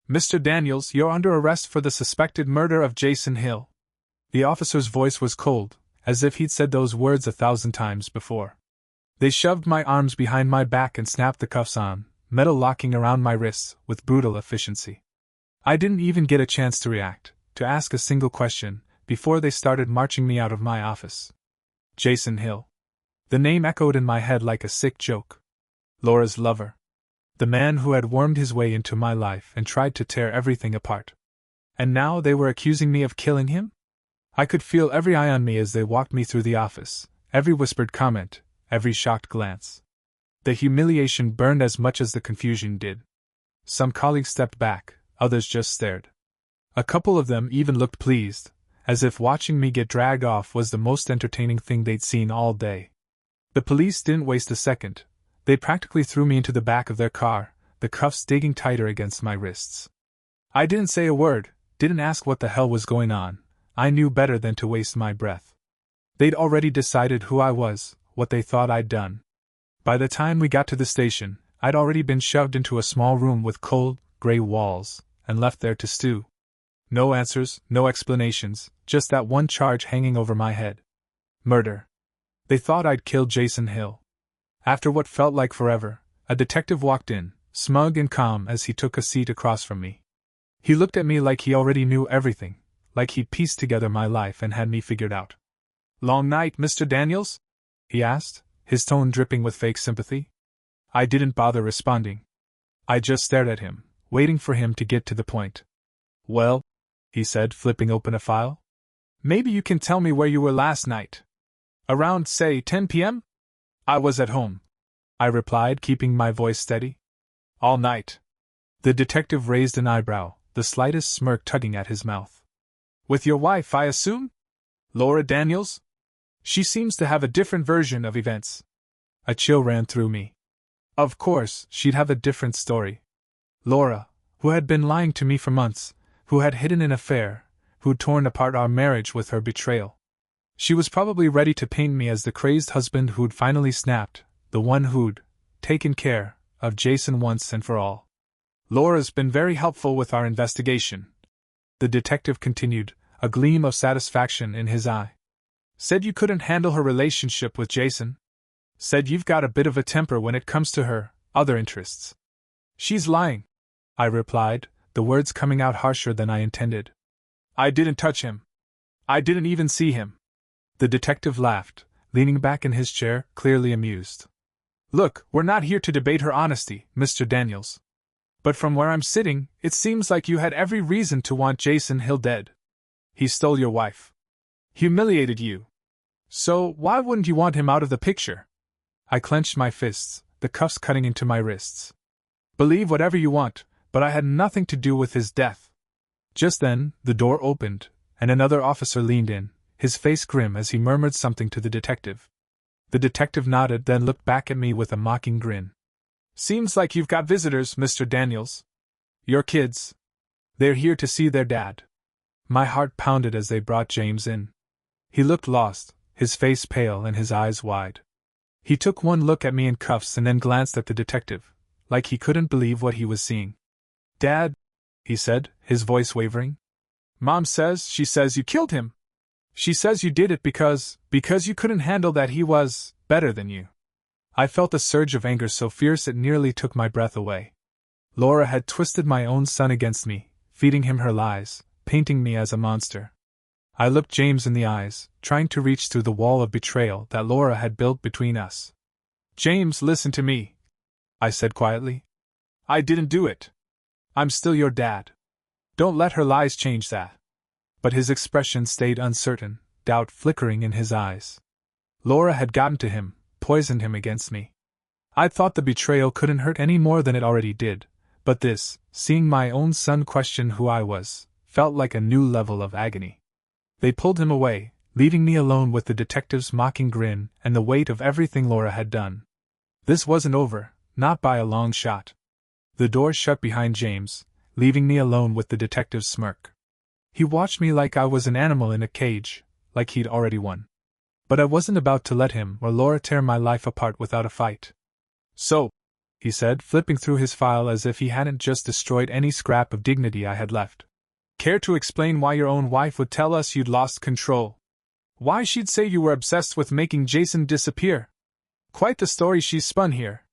Mr. Daniels, you're under arrest for the suspected murder of Jason Hill. The officer's voice was cold, as if he'd said those words 1,000 times before. They shoved my arms behind my back and snapped the cuffs on, metal locking around my wrists, with brutal efficiency. I didn't even get a chance to react, to ask a single question, before they started marching me out of my office. Jason Hill. The name echoed in my head like a sick joke. Laura's lover. The man who had wormed his way into my life and tried to tear everything apart. And now they were accusing me of killing him? I could feel every eye on me as they walked me through the office, every whispered comment, every shocked glance. The humiliation burned as much as the confusion did. Some colleagues stepped back, others just stared. A couple of them even looked pleased, as if watching me get dragged off was the most entertaining thing they'd seen all day. The police didn't waste a second. They practically threw me into the back of their car, the cuffs digging tighter against my wrists. I didn't say a word, didn't ask what the hell was going on. I knew better than to waste my breath. They'd already decided who I was, what they thought I'd done. By the time we got to the station, I'd already been shoved into a small room with cold, gray walls, and left there to stew. No answers, no explanations, just that one charge hanging over my head. Murder. They thought I'd killed Jason Hill. After what felt like forever, a detective walked in, smug and calm as he took a seat across from me. He looked at me like he already knew everything, like he'd pieced together my life and had me figured out. "Long night, Mr. Daniels?" he asked, his tone dripping with fake sympathy. I didn't bother responding. I just stared at him, waiting for him to get to the point. "Well," he said, flipping open a file. "Maybe you can tell me where you were last night. Around, say, 10 p.m.? "I was at home," I replied, keeping my voice steady. "All night." The detective raised an eyebrow, the slightest smirk tugging at his mouth. "With your wife, I assume? Laura Daniels? She seems to have a different version of events." A chill ran through me. Of course, she'd have a different story. Laura, who had been lying to me for months, who had hidden an affair, who'd torn apart our marriage with her betrayal. She was probably ready to paint me as the crazed husband who'd finally snapped, the one who'd taken care of Jason once and for all. "Laura's been very helpful with our investigation," the detective continued, a gleam of satisfaction in his eye. "Said you couldn't handle her relationship with Jason. Said you've got a bit of a temper when it comes to her other interests." "She's lying," I replied, the words coming out harsher than I intended. "I didn't touch him. I didn't even see him." The detective laughed, leaning back in his chair, clearly amused. "Look, we're not here to debate her honesty, Mr. Daniels. But from where I'm sitting, it seems like you had every reason to want Jason Hill dead. He stole your wife. Humiliated you. So why wouldn't you want him out of the picture?" I clenched my fists, the cuffs cutting into my wrists. "Believe whatever you want, but I had nothing to do with his death." Just then, the door opened, and another officer leaned in, his face grim as he murmured something to the detective. The detective nodded, then looked back at me with a mocking grin. "Seems like you've got visitors, Mr. Daniels. Your kids. They're here to see their dad." My heart pounded as they brought James in. He looked lost, his face pale and his eyes wide. He took one look at me in cuffs and then glanced at the detective, like he couldn't believe what he was seeing. "Dad," he said, his voice wavering. "Mom says she says you killed him. She says you did it because you couldn't handle that he was better than you." I felt a surge of anger so fierce it nearly took my breath away. Laura had twisted my own son against me, feeding him her lies, painting me as a monster. I looked James in the eyes, trying to reach through the wall of betrayal that Laura had built between us. "James, listen to me," I said quietly. "I didn't do it. I'm still your dad. Don't let her lies change that." But his expression stayed uncertain, doubt flickering in his eyes. Laura had gotten to him, poisoned him against me. I thought the betrayal couldn't hurt any more than it already did, but this, seeing my own son question who I was, felt like a new level of agony. They pulled him away, leaving me alone with the detective's mocking grin and the weight of everything Laura had done. This wasn't over, not by a long shot. The door shut behind James, leaving me alone with the detective's smirk. He watched me like I was an animal in a cage, like he'd already won. But I wasn't about to let him or Laura tear my life apart without a fight. "So," he said, flipping through his file as if he hadn't just destroyed any scrap of dignity I had left. Care to explain why your own wife would tell us you'd lost control? Why she'd say you were obsessed with making Jason disappear? Quite the story she's spun here.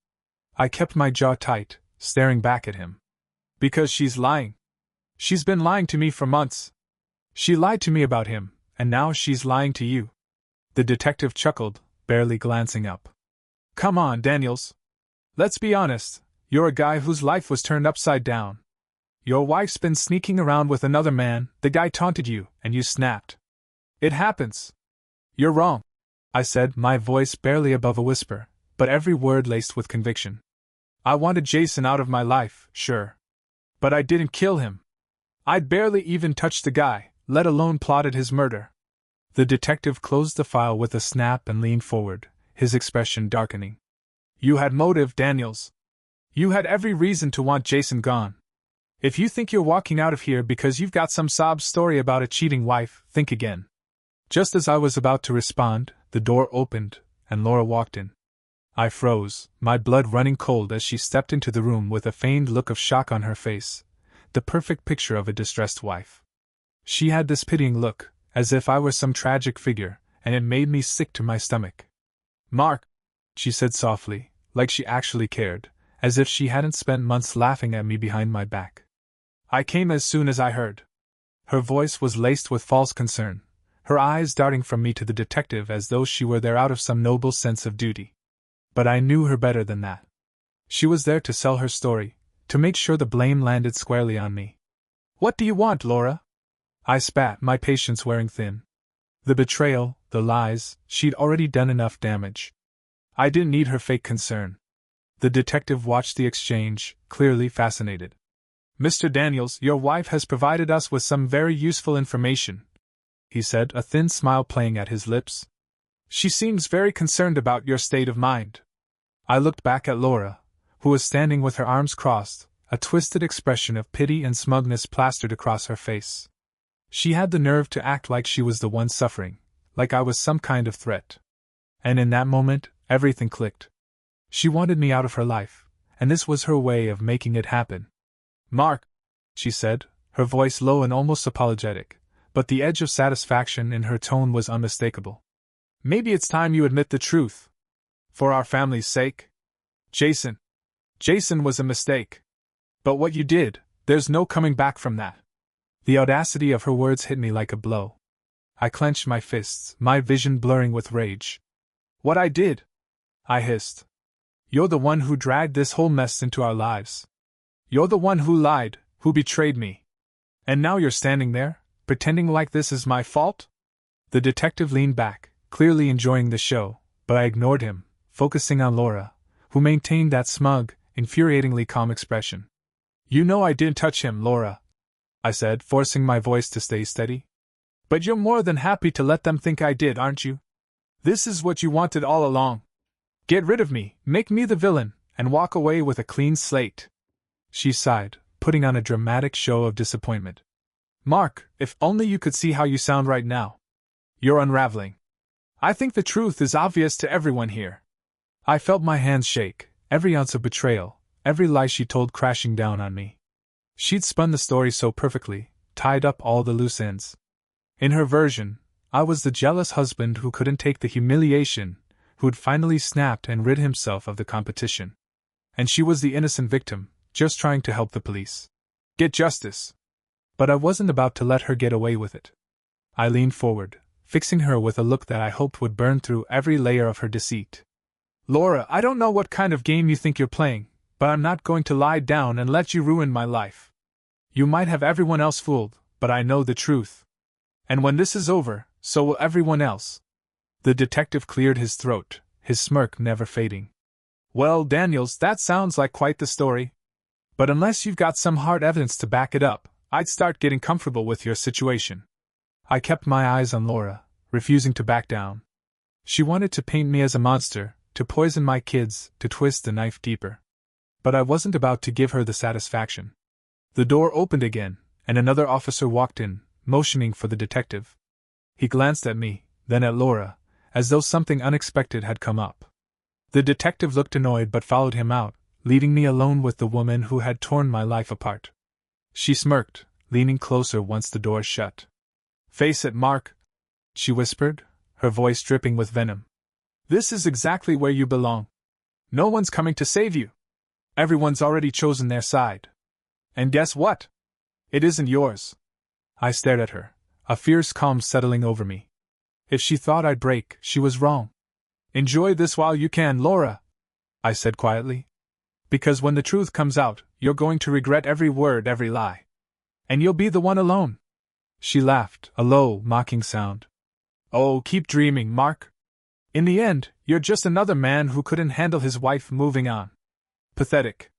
I kept my jaw tight, staring back at him. Because she's lying. She's been lying to me for months. She lied to me about him, and now she's lying to you. The detective chuckled, barely glancing up. Come on, Daniels. Let's be honest, you're a guy whose life was turned upside down. Your wife's been sneaking around with another man, the guy taunted you, and you snapped. It happens. You're wrong, I said, my voice barely above a whisper, but every word laced with conviction. I wanted Jason out of my life, sure. But I didn't kill him. I'd barely even touched the guy, let alone plotted his murder. The detective closed the file with a snap and leaned forward, his expression darkening. You had motive, Daniels. You had every reason to want Jason gone. If you think you're walking out of here because you've got some sob story about a cheating wife, think again. Just as I was about to respond, the door opened, and Laura walked in. I froze, my blood running cold as she stepped into the room with a feigned look of shock on her face, the perfect picture of a distressed wife. She had this pitying look, as if I were some tragic figure, and it made me sick to my stomach. Mark, she said softly, like she actually cared, as if she hadn't spent months laughing at me behind my back. I came as soon as I heard. Her voice was laced with false concern, her eyes darting from me to the detective as though she were there out of some noble sense of duty. But I knew her better than that. She was there to sell her story, to make sure the blame landed squarely on me. What do you want, Laura? I spat, my patience wearing thin. The betrayal, the lies, she'd already done enough damage. I didn't need her fake concern. The detective watched the exchange, clearly fascinated. Mr. Daniels, your wife has provided us with some very useful information, he said, a thin smile playing at his lips. She seems very concerned about your state of mind. I looked back at Laura, who was standing with her arms crossed, a twisted expression of pity and smugness plastered across her face. She had the nerve to act like she was the one suffering, like I was some kind of threat. And in that moment, everything clicked. She wanted me out of her life, and this was her way of making it happen. Mark, she said, her voice low and almost apologetic, but the edge of satisfaction in her tone was unmistakable. Maybe it's time you admit the truth. For our family's sake. Jason was a mistake. But what you did, there's no coming back from that. The audacity of her words hit me like a blow. I clenched my fists, my vision blurring with rage. What I did? I hissed. You're the one who dragged this whole mess into our lives. You're the one who lied, who betrayed me. And now you're standing there, pretending like this is my fault? The detective leaned back, clearly enjoying the show, but I ignored him, focusing on Laura, who maintained that smug, infuriatingly calm expression. You know I didn't touch him, Laura, I said, forcing my voice to stay steady. But you're more than happy to let them think I did, aren't you? This is what you wanted all along. Get rid of me, make me the villain, and walk away with a clean slate. She sighed, putting on a dramatic show of disappointment. Mark, if only you could see how you sound right now. You're unraveling. I think the truth is obvious to everyone here. I felt my hands shake, every ounce of betrayal, every lie she told crashing down on me. She'd spun the story so perfectly, tied up all the loose ends. In her version, I was the jealous husband who couldn't take the humiliation, who'd finally snapped and rid himself of the competition. And she was the innocent victim, just trying to help the police get justice. But I wasn't about to let her get away with it. I leaned forward, fixing her with a look that I hoped would burn through every layer of her deceit. Laura, I don't know what kind of game you think you're playing, but I'm not going to lie down and let you ruin my life. You might have everyone else fooled, but I know the truth. And when this is over, so will everyone else. The detective cleared his throat, his smirk never fading. Well, Daniels, that sounds like quite the story. But unless you've got some hard evidence to back it up, I'd start getting comfortable with your situation. I kept my eyes on Laura, refusing to back down. She wanted to paint me as a monster, to poison my kids, to twist the knife deeper. But I wasn't about to give her the satisfaction. The door opened again, and another officer walked in, motioning for the detective. He glanced at me, then at Laura, as though something unexpected had come up. The detective looked annoyed but followed him out, leaving me alone with the woman who had torn my life apart. She smirked, leaning closer once the door shut. "Face it, Mark," she whispered, her voice dripping with venom. "This is exactly where you belong. No one's coming to save you. Everyone's already chosen their side. And guess what? It isn't yours." I stared at her, a fierce calm settling over me. If she thought I'd break, she was wrong. "Enjoy this while you can, Laura," I said quietly. "Because when the truth comes out, you're going to regret every word, every lie. And you'll be the one alone." She laughed, a low, mocking sound. "Oh, keep dreaming, Mark. In the end, you're just another man who couldn't handle his wife moving on. Pathetic."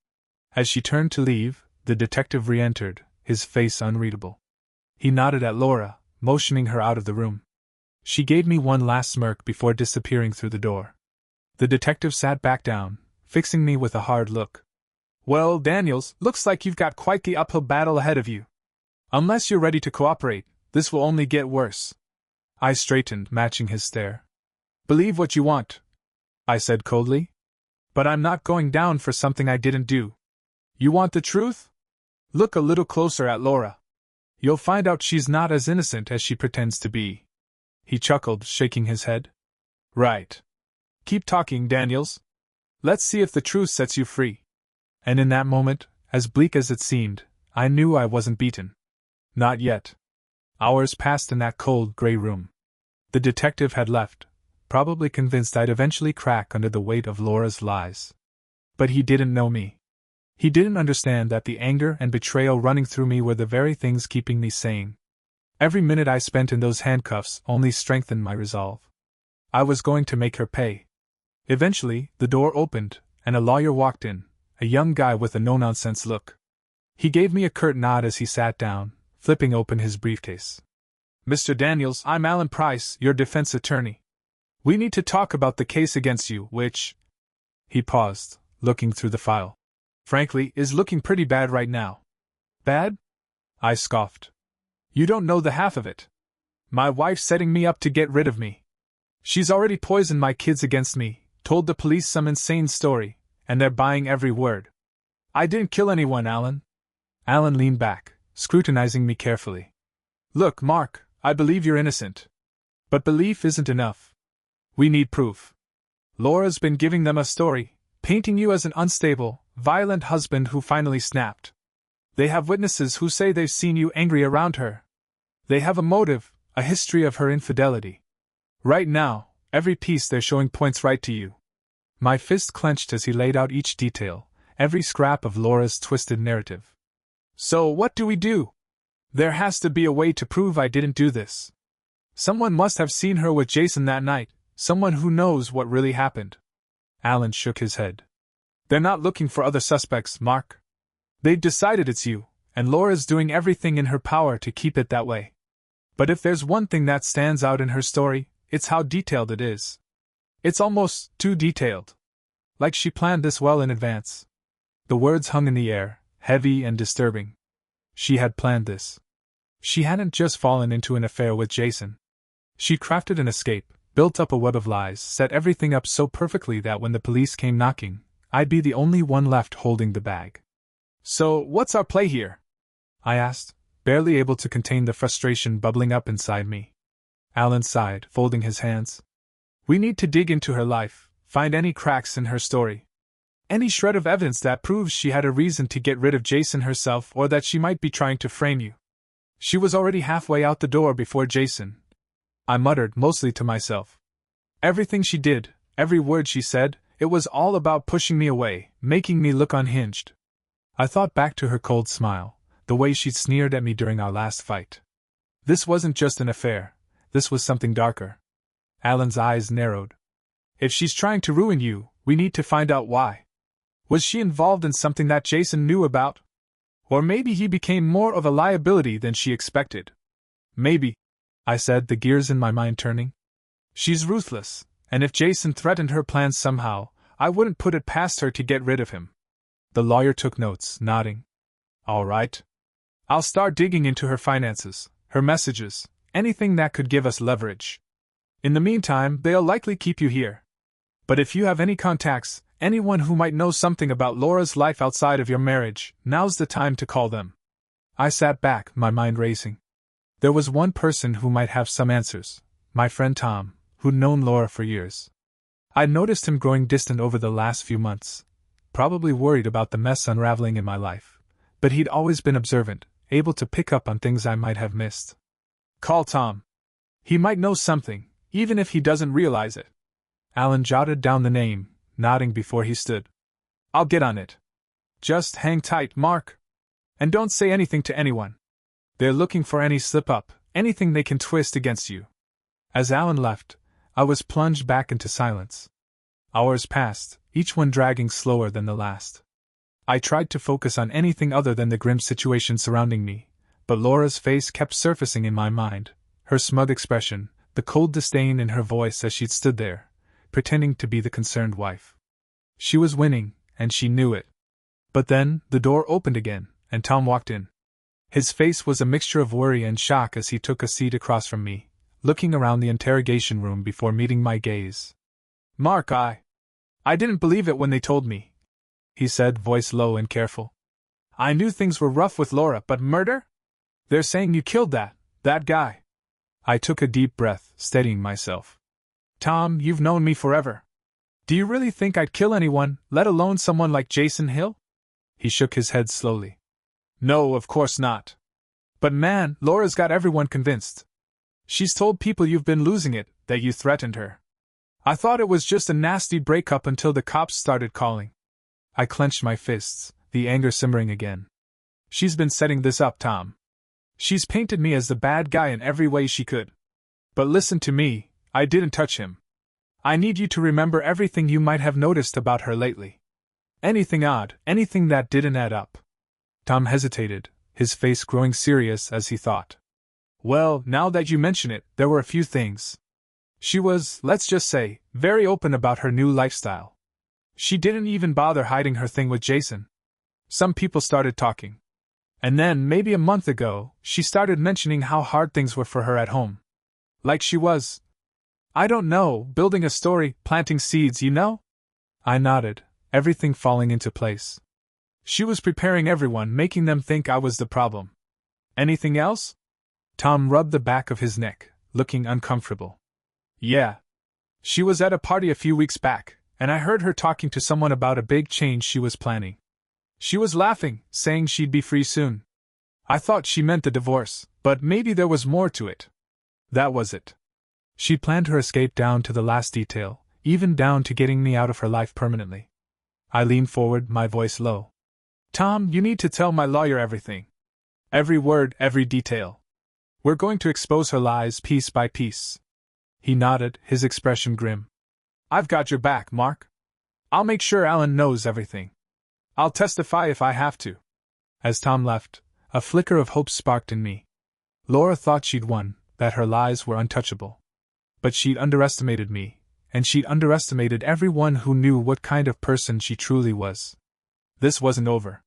As she turned to leave, the detective re-entered, his face unreadable. He nodded at Laura, motioning her out of the room. She gave me one last smirk before disappearing through the door. The detective sat back down, fixing me with a hard look. "Well, Daniels, looks like you've got quite the uphill battle ahead of you. Unless you're ready to cooperate, this will only get worse." I straightened, matching his stare. "Believe what you want," I said coldly. "But I'm not going down for something I didn't do. You want the truth? Look a little closer at Laura. You'll find out she's not as innocent as she pretends to be." He chuckled, shaking his head. "Right. Keep talking, Daniels. Let's see if the truth sets you free." And in that moment, as bleak as it seemed, I knew I wasn't beaten. Not yet. Hours passed in that cold, gray room. The detective had left, probably convinced I'd eventually crack under the weight of Laura's lies. But he didn't know me. He didn't understand that the anger and betrayal running through me were the very things keeping me sane. Every minute I spent in those handcuffs only strengthened my resolve. I was going to make her pay. Eventually, the door opened, and a lawyer walked in, a young guy with a no-nonsense look. He gave me a curt nod as he sat down, flipping open his briefcase. "Mr. Daniels, I'm Alan Price, your defense attorney. We need to talk about the case against you, which—" He paused, looking through the file. "Frankly, is looking pretty bad right now." "Bad?" I scoffed. "You don't know the half of it. My wife's setting me up to get rid of me. She's already poisoned my kids against me, told the police some insane story, and they're buying every word. I didn't kill anyone, Alan." Alan leaned back, scrutinizing me carefully. "Look, Mark, I believe you're innocent. But belief isn't enough. We need proof. Laura's been giving them a story, painting you as an unstable, violent husband who finally snapped. They have witnesses who say they've seen you angry around her. They have a motive, a history of her infidelity. Right now, every piece they're showing points right to you." My fist clenched as he laid out each detail, every scrap of Laura's twisted narrative. "So what do we do? There has to be a way to prove I didn't do this. Someone must have seen her with Jason that night, someone who knows what really happened." Alan shook his head. "They're not looking for other suspects, Mark. They've decided it's you, and Laura's doing everything in her power to keep it that way. But if there's one thing that stands out in her story, it's how detailed it is. It's almost too detailed. Like she planned this well in advance." The words hung in the air, heavy and disturbing. She had planned this. She hadn't just fallen into an affair with Jason. She crafted an escape, built up a web of lies, set everything up so perfectly that when the police came knocking, I'd be the only one left holding the bag. "So, what's our play here?" I asked, barely able to contain the frustration bubbling up inside me. Alan sighed, folding his hands. "We need to dig into her life, find any cracks in her story. Any shred of evidence that proves she had a reason to get rid of Jason herself or that she might be trying to frame you. She was already halfway out the door before Jason," I muttered, mostly to myself. "Everything she did, every word she said, it was all about pushing me away, making me look unhinged." I thought back to her cold smile, the way she'd sneered at me during our last fight. This wasn't just an affair, this was something darker. Alan's eyes narrowed. "If she's trying to ruin you, we need to find out why. Was she involved in something that Jason knew about? Or maybe he became more of a liability than she expected." "Maybe," I said, the gears in my mind turning. "She's ruthless, and if Jason threatened her plans somehow, I wouldn't put it past her to get rid of him." The lawyer took notes, nodding. "All right. I'll start digging into her finances, her messages, anything that could give us leverage. In the meantime, they'll likely keep you here. But if you have any contacts, Anyone who might know something about Laura's life outside of your marriage, now's the time to call them. I sat back, my mind racing. There was one person who might have some answers, my friend Tom, who'd known Laura for years. I'd noticed him growing distant over the last few months, probably worried about the mess unraveling in my life, but he'd always been observant, able to pick up on things I might have missed. Call Tom. He might know something, even if he doesn't realize it. Alan jotted down the name, nodding before he stood. I'll get on it. Just hang tight, Mark. And don't say anything to anyone. They're looking for any slip-up, anything they can twist against you. As Alan left, I was plunged back into silence. Hours passed, each one dragging slower than the last. I tried to focus on anything other than the grim situation surrounding me, but Laura's face kept surfacing in my mind, her smug expression, the cold disdain in her voice as she'd stood there, pretending to be the concerned wife. She was winning, and she knew it. But then, the door opened again, and Tom walked in. His face was a mixture of worry and shock as he took a seat across from me, looking around the interrogation room before meeting my gaze. Mark, I didn't believe it when they told me, he said, voice low and careful. I knew things were rough with Laura, but murder? They're saying you killed that guy. I took a deep breath, steadying myself. Tom, you've known me forever. Do you really think I'd kill anyone, let alone someone like Jason Hill? He shook his head slowly. No, of course not. But man, Laura's got everyone convinced. She's told people you've been losing it, that you threatened her. I thought it was just a nasty breakup until the cops started calling. I clenched my fists, the anger simmering again. She's been setting this up, Tom. She's painted me as the bad guy in every way she could. But listen to me, I didn't touch him. I need you to remember everything you might have noticed about her lately. Anything odd, anything that didn't add up. Tom hesitated, his face growing serious as he thought. Well, now that you mention it, there were a few things. She was, let's just say, very open about her new lifestyle. She didn't even bother hiding her thing with Jason. Some people started talking. And then, maybe a month ago, she started mentioning how hard things were for her at home. Like she was, I don't know, building a story, planting seeds, you know? I nodded, everything falling into place. She was preparing everyone, making them think I was the problem. Anything else? Tom rubbed the back of his neck, looking uncomfortable. Yeah. She was at a party a few weeks back, and I heard her talking to someone about a big change she was planning. She was laughing, saying she'd be free soon. I thought she meant the divorce, but maybe there was more to it. That was it. She'd planned her escape down to the last detail, even down to getting me out of her life permanently. I leaned forward, my voice low. Tom, you need to tell my lawyer everything. Every word, every detail. We're going to expose her lies piece by piece. He nodded, his expression grim. I've got your back, Mark. I'll make sure Alan knows everything. I'll testify if I have to. As Tom left, a flicker of hope sparked in me. Laura thought she'd won, that her lies were untouchable. But she'd underestimated me, and she'd underestimated everyone who knew what kind of person she truly was. This wasn't over.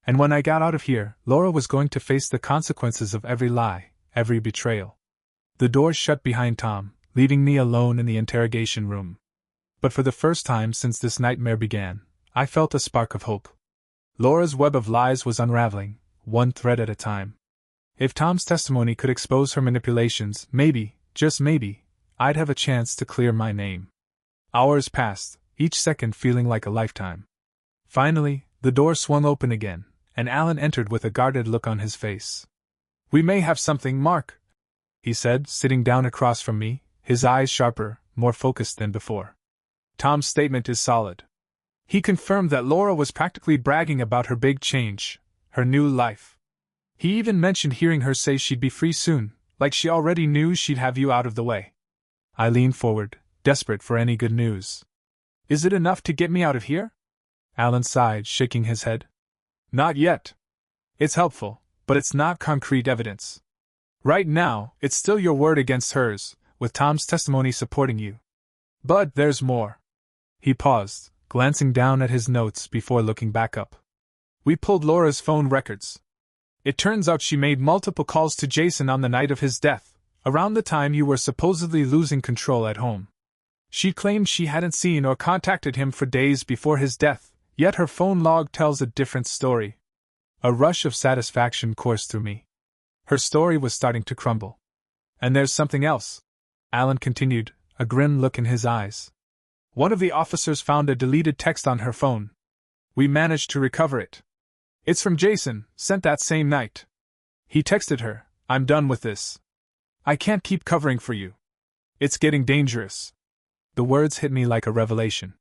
And when I got out of here, Laura was going to face the consequences of every lie, every betrayal. The door shut behind Tom, leaving me alone in the interrogation room. But for the first time since this nightmare began, I felt a spark of hope. Laura's web of lies was unraveling, one thread at a time. If Tom's testimony could expose her manipulations, maybe, just maybe, I'd have a chance to clear my name. Hours passed, each second feeling like a lifetime. Finally, the door swung open again, and Alan entered with a guarded look on his face. We may have something, Mark, he said, sitting down across from me, his eyes sharper, more focused than before. Tom's statement is solid. He confirmed that Laura was practically bragging about her big change, her new life. He even mentioned hearing her say she'd be free soon, like she already knew she'd have you out of the way. I leaned forward, desperate for any good news. Is it enough to get me out of here? Alan sighed, shaking his head. Not yet. It's helpful, but it's not concrete evidence. Right now, it's still your word against hers, with Tom's testimony supporting you. But there's more. He paused, glancing down at his notes before looking back up. We pulled Laura's phone records. It turns out she made multiple calls to Jason on the night of his death, around the time you were supposedly losing control at home. She claimed she hadn't seen or contacted him for days before his death, yet her phone log tells a different story. A rush of satisfaction coursed through me. Her story was starting to crumble. And there's something else, Alan continued, a grim look in his eyes. One of the officers found a deleted text on her phone. We managed to recover it. It's from Jason, sent that same night. He texted her, "I'm done with this. I can't keep covering for you. It's getting dangerous." The words hit me like a revelation.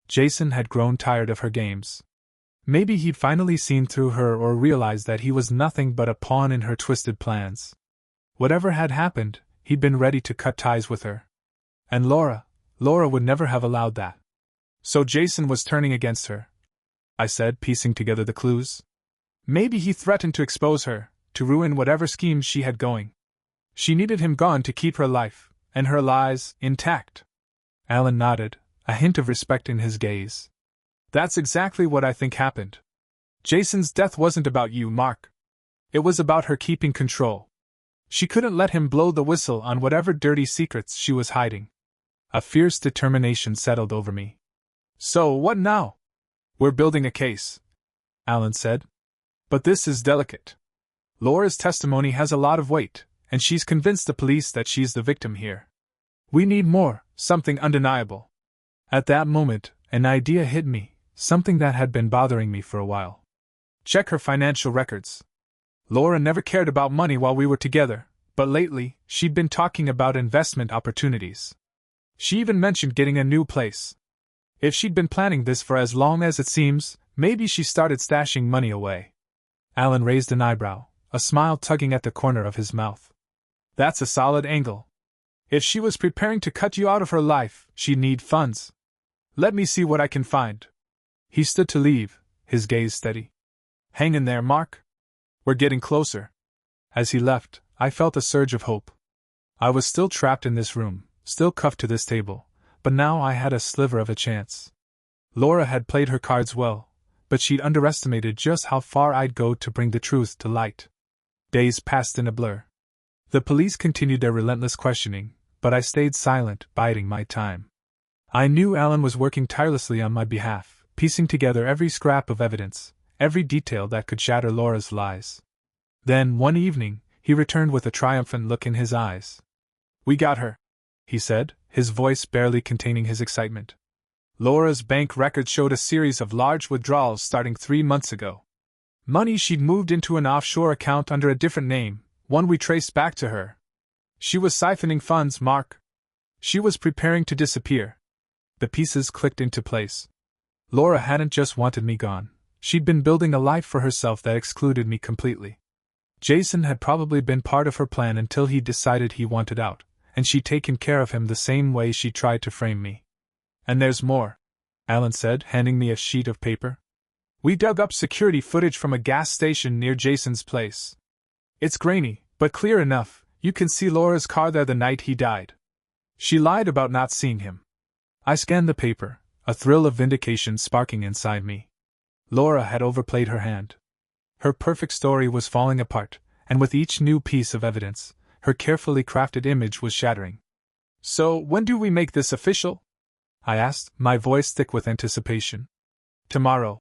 Jason had grown tired of her games. Maybe he'd finally seen through her or realized that he was nothing but a pawn in her twisted plans. Whatever had happened, he'd been ready to cut ties with her. And Laura would never have allowed that. So Jason was turning against her, I said, piecing together the clues. Maybe he threatened to expose her, to ruin whatever schemes she had going. She needed him gone to keep her life, and her lies, intact. Alan nodded, a hint of respect in his gaze. That's exactly what I think happened. Jason's death wasn't about you, Mark. It was about her keeping control. She couldn't let him blow the whistle on whatever dirty secrets she was hiding. A fierce determination settled over me. So, what now? We're building a case, Alan said. But this is delicate. Laura's testimony has a lot of weight, and she's convinced the police that she's the victim here. We need more, something undeniable. At that moment, an idea hit me, something that had been bothering me for a while. Check her financial records. Laura never cared about money while we were together, but lately, she'd been talking about investment opportunities. She even mentioned getting a new place. If she'd been planning this for as long as it seems, maybe she started stashing money away. Alan raised an eyebrow, a smile tugging at the corner of his mouth. That's a solid angle. If she was preparing to cut you out of her life, she'd need funds. Let me see what I can find. He stood to leave, his gaze steady. Hang in there, Mark. We're getting closer. As he left, I felt a surge of hope. I was still trapped in this room, still cuffed to this table, but now I had a sliver of a chance. Laura had played her cards well, but she'd underestimated just how far I'd go to bring the truth to light. Days passed in a blur. The police continued their relentless questioning, but I stayed silent, biding my time. I knew Alan was working tirelessly on my behalf, piecing together every scrap of evidence, every detail that could shatter Laura's lies. Then, one evening, he returned with a triumphant look in his eyes. We got her, he said, his voice barely containing his excitement. Laura's bank records showed a series of large withdrawals starting 3 months ago. Money she'd moved into an offshore account under a different name, one we traced back to her. She was siphoning funds, Mark. She was preparing to disappear. The pieces clicked into place. Laura hadn't just wanted me gone. She'd been building a life for herself that excluded me completely. Jason had probably been part of her plan until he decided he wanted out, and she'd taken care of him the same way she tried to frame me. And there's more, Alan said, handing me a sheet of paper. We dug up security footage from a gas station near Jason's place. It's grainy, but clear enough. You can see Laura's car there the night he died. She lied about not seeing him. I scanned the paper, a thrill of vindication sparking inside me. Laura had overplayed her hand. Her perfect story was falling apart, and with each new piece of evidence, her carefully crafted image was shattering. So, when do we make this official? I asked, my voice thick with anticipation. Tomorrow,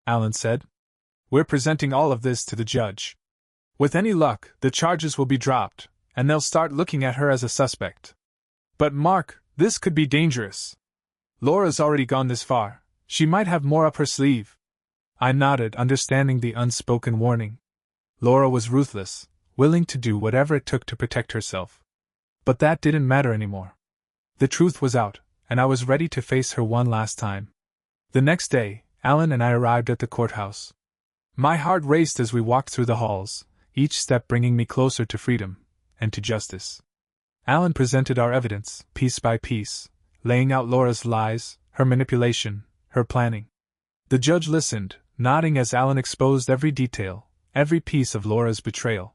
Alan said. We're presenting all of this to the judge. With any luck, the charges will be dropped, and they'll start looking at her as a suspect. But Mark, this could be dangerous. Laura's already gone this far. She might have more up her sleeve. I nodded, understanding the unspoken warning. Laura was ruthless, willing to do whatever it took to protect herself. But that didn't matter anymore. The truth was out, and I was ready to face her one last time. The next day, Alan and I arrived at the courthouse. My heart raced as we walked through the halls, each step bringing me closer to freedom, and to justice. Alan presented our evidence, piece by piece, laying out Laura's lies, her manipulation, her planning. The judge listened, nodding as Alan exposed every detail, every piece of Laura's betrayal.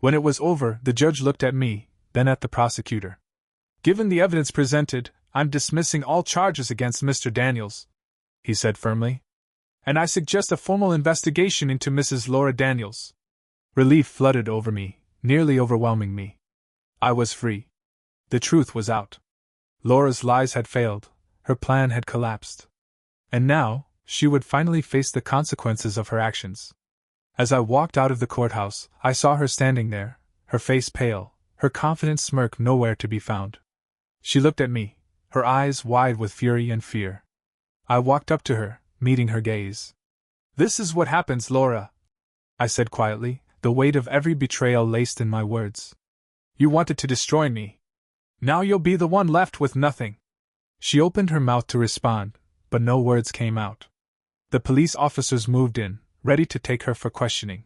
When it was over, the judge looked at me, then at the prosecutor. Given the evidence presented, I'm dismissing all charges against Mr. Daniels, he said firmly. And I suggest a formal investigation into Mrs. Laura Daniels. Relief flooded over me, nearly overwhelming me. I was free. The truth was out. Laura's lies had failed, her plan had collapsed. And now, she would finally face the consequences of her actions. As I walked out of the courthouse, I saw her standing there, her face pale, her confident smirk nowhere to be found. She looked at me, her eyes wide with fury and fear. I walked up to her, meeting her gaze. "This is what happens, Laura," I said quietly, the weight of every betrayal laced in my words. "You wanted to destroy me. Now you'll be the one left with nothing." She opened her mouth to respond, but no words came out. The police officers moved in, ready to take her for questioning.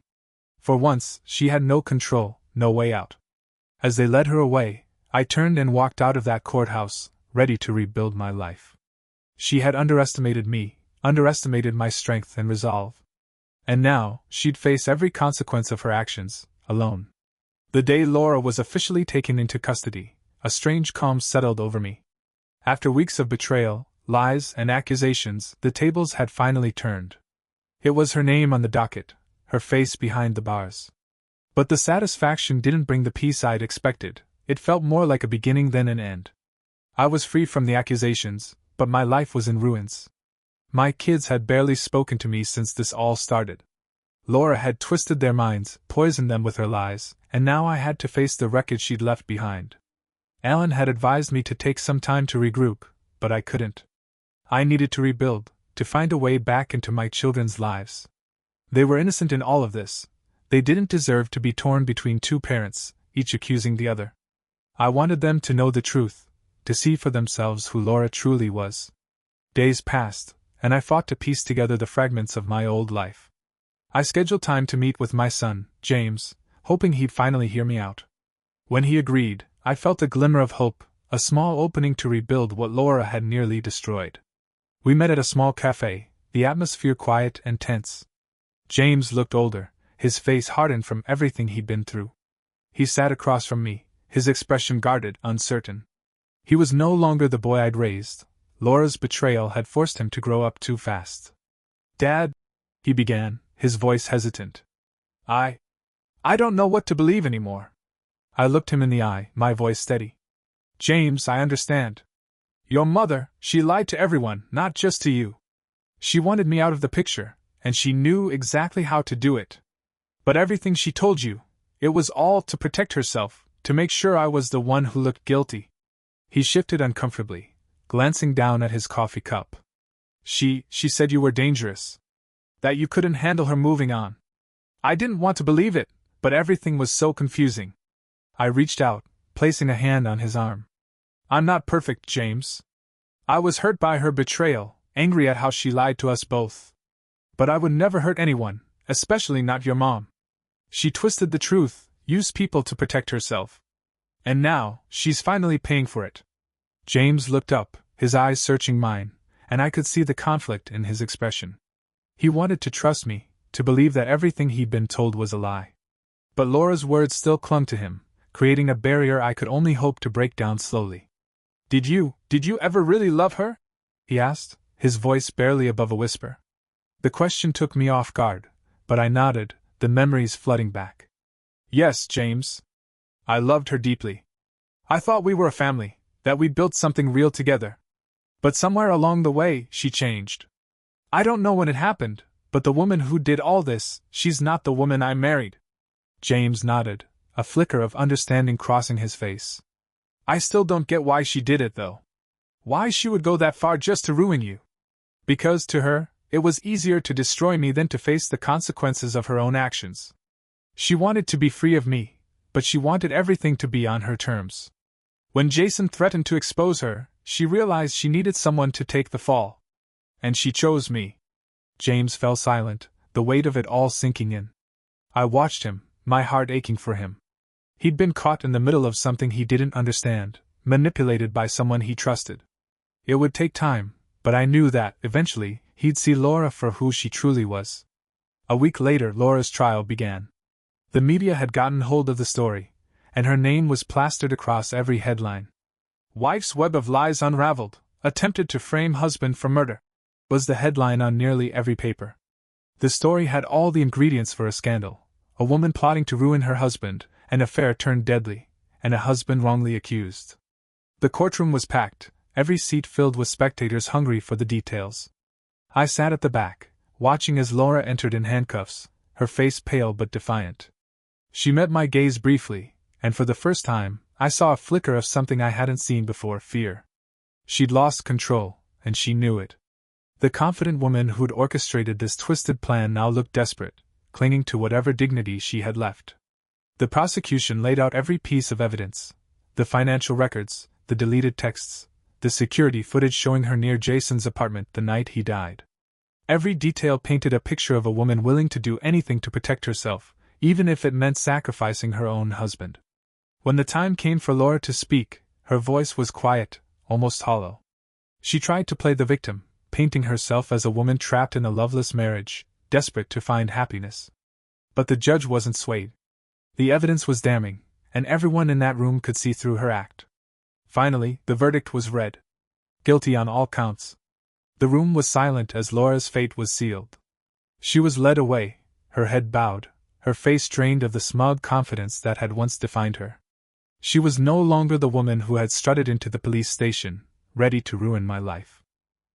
For once, she had no control, no way out. As they led her away, I turned and walked out of that courthouse, ready to rebuild my life. She had underestimated me, underestimated my strength and resolve. And now, she'd face every consequence of her actions, alone. The day Laura was officially taken into custody, a strange calm settled over me. After weeks of betrayal, lies, and accusations, the tables had finally turned. It was her name on the docket, her face behind the bars. But the satisfaction didn't bring the peace I'd expected. It felt more like a beginning than an end. I was free from the accusations, but my life was in ruins. My kids had barely spoken to me since this all started. Laura had twisted their minds, poisoned them with her lies, and now I had to face the wreckage she'd left behind. Alan had advised me to take some time to regroup, but I couldn't. I needed to rebuild, to find a way back into my children's lives. They were innocent in all of this. They didn't deserve to be torn between two parents, each accusing the other. I wanted them to know the truth, to see for themselves who Laura truly was. Days passed, and I fought to piece together the fragments of my old life. I scheduled time to meet with my son, James, hoping he'd finally hear me out. When he agreed, I felt a glimmer of hope, a small opening to rebuild what Laura had nearly destroyed. We met at a small cafe, the atmosphere quiet and tense. James looked older, his face hardened from everything he'd been through. He sat across from me, his expression guarded, uncertain. He was no longer the boy I'd raised. Laura's betrayal had forced him to grow up too fast. "Dad," he began, his voice hesitant. I don't know what to believe anymore." I looked him in the eye, my voice steady. "James, I understand. Your mother, she lied to everyone, not just to you. She wanted me out of the picture, and she knew exactly how to do it. But everything she told you, it was all to protect herself, to make sure I was the one who looked guilty." He shifted uncomfortably, glancing down at his coffee cup. She said you were dangerous. That you couldn't handle her moving on. I didn't want to believe it, but everything was so confusing." I reached out, placing a hand on his arm. "I'm not perfect, James. I was hurt by her betrayal, angry at how she lied to us both. But I would never hurt anyone, especially not your mom. She twisted the truth, used people to protect herself. And now, she's finally paying for it." James looked up, his eyes searching mine, and I could see the conflict in his expression. He wanted to trust me, to believe that everything he'd been told was a lie. But Laura's words still clung to him, creating a barrier I could only hope to break down slowly. Did you ever really love her?" he asked, his voice barely above a whisper. The question took me off guard, but I nodded, the memories flooding back. "Yes, James. I loved her deeply. I thought we were a family, that we'd built something real together. But somewhere along the way, she changed. I don't know when it happened, but the woman who did all this, she's not the woman I married." James nodded, a flicker of understanding crossing his face. "I still don't get why she did it, though. Why she would go that far just to ruin you. Because, to her, it was easier to destroy me than to face the consequences of her own actions. She wanted to be free of me, but she wanted everything to be on her terms. When Jason threatened to expose her, she realized she needed someone to take the fall. And she chose me." James fell silent, the weight of it all sinking in. I watched him, my heart aching for him. He'd been caught in the middle of something he didn't understand, manipulated by someone he trusted. It would take time, but I knew that, eventually, he'd see Laura for who she truly was. A week later, Laura's trial began. The media had gotten hold of the story, and her name was plastered across every headline. "Wife's web of lies unraveled, attempted to frame husband for murder," was the headline on nearly every paper. The story had all the ingredients for a scandal: a woman plotting to ruin her husband, an affair turned deadly, and a husband wrongly accused. The courtroom was packed, every seat filled with spectators hungry for the details. I sat at the back, watching as Laura entered in handcuffs, her face pale but defiant. She met my gaze briefly, and for the first time, I saw a flicker of something I hadn't seen before: fear. She'd lost control, and she knew it. The confident woman who'd orchestrated this twisted plan now looked desperate, clinging to whatever dignity she had left. The prosecution laid out every piece of evidence: the financial records, the deleted texts, the security footage showing her near Jason's apartment the night he died. Every detail painted a picture of a woman willing to do anything to protect herself, even if it meant sacrificing her own husband. When the time came for Laura to speak, her voice was quiet, almost hollow. She tried to play the victim, painting herself as a woman trapped in a loveless marriage, desperate to find happiness. But the judge wasn't swayed. The evidence was damning, and everyone in that room could see through her act. Finally, the verdict was read. Guilty on all counts. The room was silent as Laura's fate was sealed. She was led away, her head bowed, her face drained of the smug confidence that had once defined her. She was no longer the woman who had strutted into the police station, ready to ruin my life.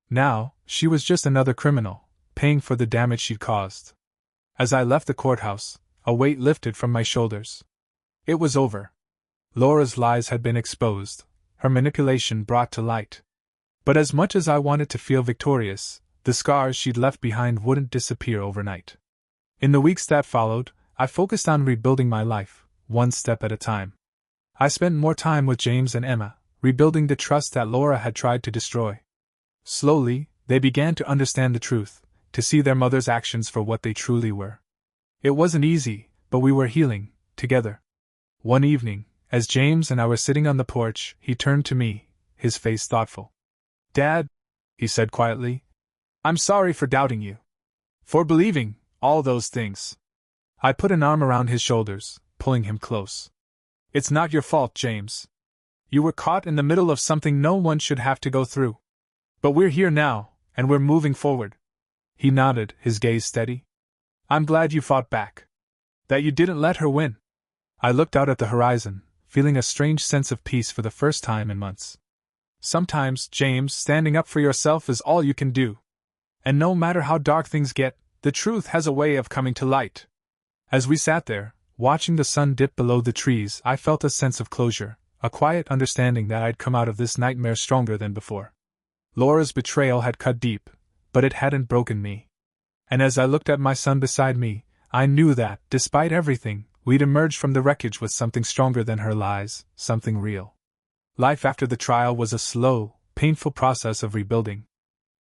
Now, she was just another criminal, paying for the damage she'd caused. As I left the courthouse, a weight lifted from my shoulders. It was over. Laura's lies had been exposed, her manipulation brought to light. But as much as I wanted to feel victorious, the scars she'd left behind wouldn't disappear overnight. In the weeks that followed, I focused on rebuilding my life, one step at a time. I spent more time with James and Emma, rebuilding the trust that Laura had tried to destroy. Slowly, they began to understand the truth, to see their mother's actions for what they truly were. It wasn't easy, but we were healing, together. One evening, as James and I were sitting on the porch, he turned to me, his face thoughtful. "Dad," he said quietly, "I'm sorry for doubting you. For believing all those things." I put an arm around his shoulders, pulling him close. "It's not your fault, James. You were caught in the middle of something no one should have to go through. But we're here now, and we're moving forward." He nodded, his gaze steady. "I'm glad you fought back. That you didn't let her win." I looked out at the horizon, feeling a strange sense of peace for the first time in months. Sometimes, James, standing up for yourself is all you can do. And no matter how dark things get, the truth has a way of coming to light. As we sat there, watching the sun dip below the trees, I felt a sense of closure, a quiet understanding that I'd come out of this nightmare stronger than before. Laura's betrayal had cut deep, but it hadn't broken me. And as I looked at my son beside me, I knew that, despite everything, we'd emerged from the wreckage with something stronger than her lies, something real. Life after the trial was a slow, painful process of rebuilding.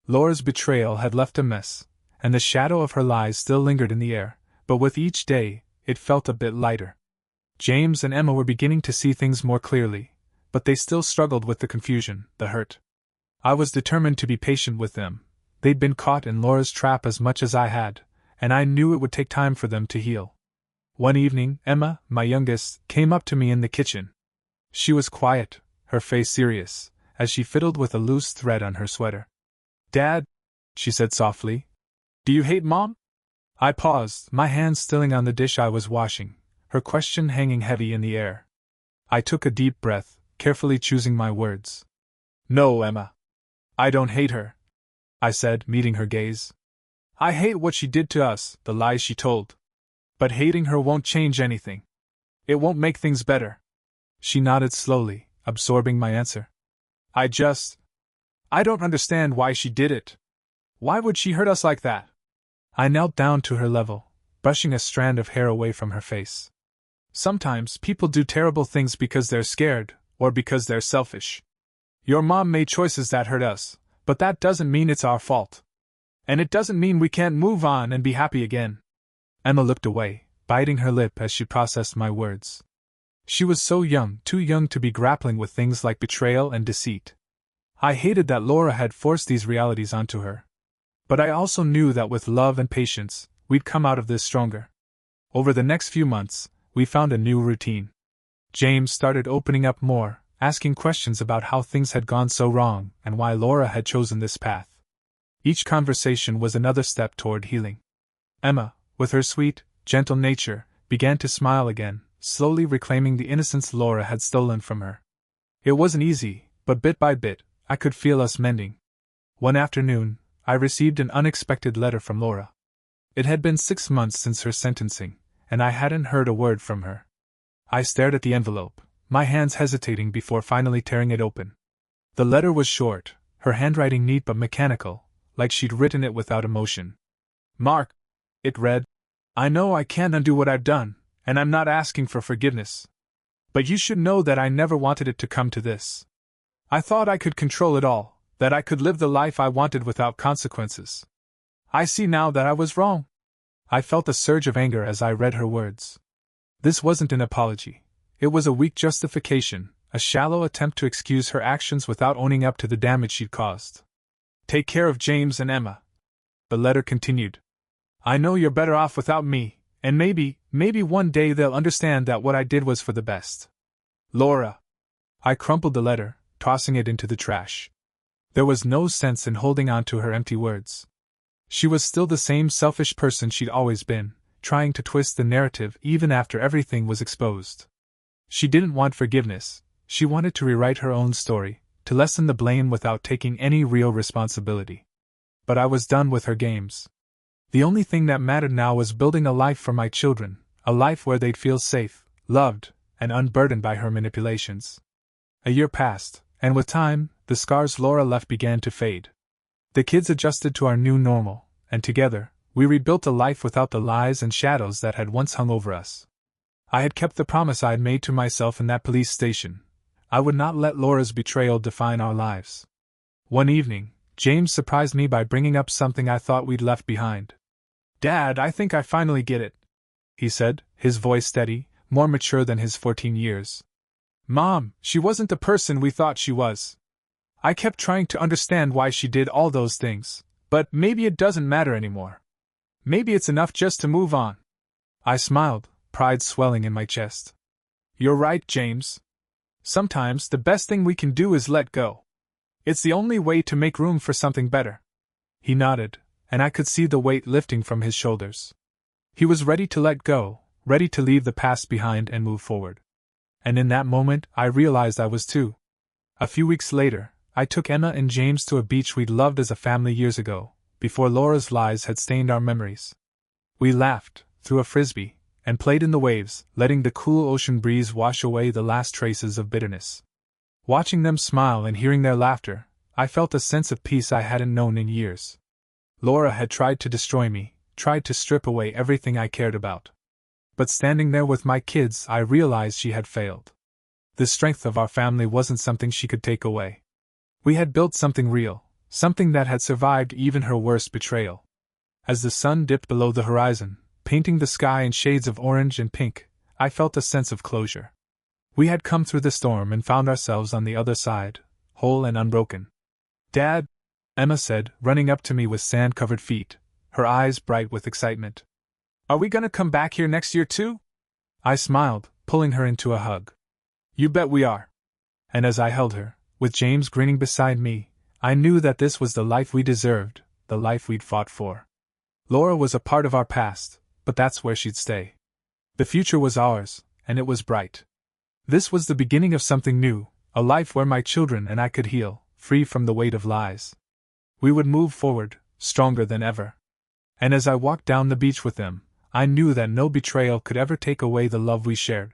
Laura's betrayal had left a mess, and the shadow of her lies still lingered in the air, but with each day, it felt a bit lighter. James and Emma were beginning to see things more clearly, but they still struggled with the confusion, the hurt. I was determined to be patient with them. They'd been caught in Laura's trap as much as I had, and I knew it would take time for them to heal. One evening, Emma, my youngest, came up to me in the kitchen. She was quiet, her face serious, as she fiddled with a loose thread on her sweater. "Dad," she said softly, "do you hate Mom?" I paused, my hands stilling on the dish I was washing, her question hanging heavy in the air. I took a deep breath, carefully choosing my words. "No, Emma. I don't hate her," I said, meeting her gaze. "I hate what she did to us, the lies she told. But hating her won't change anything. It won't make things better." She nodded slowly, absorbing my answer. I don't understand why she did it. Why would she hurt us like that?" I knelt down to her level, brushing a strand of hair away from her face. "Sometimes people do terrible things because they're scared, or because they're selfish. Your mom made choices that hurt us, but that doesn't mean it's our fault. And it doesn't mean we can't move on and be happy again." Emma looked away, biting her lip as she processed my words. She was so young, too young to be grappling with things like betrayal and deceit. I hated that Laura had forced these realities onto her. But I also knew that with love and patience, we'd come out of this stronger. Over the next few months, we found a new routine. James started opening up more, asking questions about how things had gone so wrong and why Laura had chosen this path. Each conversation was another step toward healing. Emma, with her sweet, gentle nature, began to smile again, slowly reclaiming the innocence Laura had stolen from her. It wasn't easy, but bit by bit, I could feel us mending. One afternoon, I received an unexpected letter from Laura. It had been 6 months since her sentencing, and I hadn't heard a word from her. I stared at the envelope, my hands hesitating before finally tearing it open. The letter was short, her handwriting neat but mechanical, like she'd written it without emotion. "Mark," it read, "I know I can't undo what I've done, and I'm not asking for forgiveness. But you should know that I never wanted it to come to this. I thought I could control it all, that I could live the life I wanted without consequences. I see now that I was wrong." I felt a surge of anger as I read her words. This wasn't an apology. It was a weak justification, a shallow attempt to excuse her actions without owning up to the damage she'd caused. "Take care of James and Emma," the letter continued. "I know you're better off without me, and maybe one day they'll understand that what I did was for the best. Laura." I crumpled the letter, tossing it into the trash. There was no sense in holding on to her empty words. She was still the same selfish person she'd always been, trying to twist the narrative even after everything was exposed. She didn't want forgiveness, she wanted to rewrite her own story, to lessen the blame without taking any real responsibility. But I was done with her games. The only thing that mattered now was building a life for my children, a life where they'd feel safe, loved, and unburdened by her manipulations. A year passed, and with time, the scars Laura left began to fade. The kids adjusted to our new normal, and together, we rebuilt a life without the lies and shadows that had once hung over us. I had kept the promise I had made to myself in that police station. I would not let Laura's betrayal define our lives. One evening, James surprised me by bringing up something I thought we'd left behind. "Dad, I think I finally get it," he said, his voice steady, more mature than his 14 years. "Mom, she wasn't the person we thought she was. I kept trying to understand why she did all those things, but maybe it doesn't matter anymore. Maybe it's enough just to move on." I smiled, pride swelling in my chest. "You're right, James. Sometimes the best thing we can do is let go. It's the only way to make room for something better." He nodded, and I could see the weight lifting from his shoulders. He was ready to let go, ready to leave the past behind and move forward. And in that moment, I realized I was too. A few weeks later, I took Emma and James to a beach we'd loved as a family years ago, before Laura's lies had stained our memories. We laughed, threw a frisbee, and played in the waves, letting the cool ocean breeze wash away the last traces of bitterness. Watching them smile and hearing their laughter, I felt a sense of peace I hadn't known in years. Laura had tried to destroy me, tried to strip away everything I cared about. But standing there with my kids, I realized she had failed. The strength of our family wasn't something she could take away. We had built something real, something that had survived even her worst betrayal. As the sun dipped below the horizon, painting the sky in shades of orange and pink, I felt a sense of closure. We had come through the storm and found ourselves on the other side, whole and unbroken. "Dad," Emma said, running up to me with sand-covered feet, her eyes bright with excitement. "Are we gonna come back here next year too?" I smiled, pulling her into a hug. "You bet we are." And as I held her, with James grinning beside me, I knew that this was the life we deserved, the life we'd fought for. Laura was a part of our past, but that's where she'd stay. The future was ours, and it was bright. This was the beginning of something new, a life where my children and I could heal, free from the weight of lies. We would move forward, stronger than ever. And as I walked down the beach with them, I knew that no betrayal could ever take away the love we shared.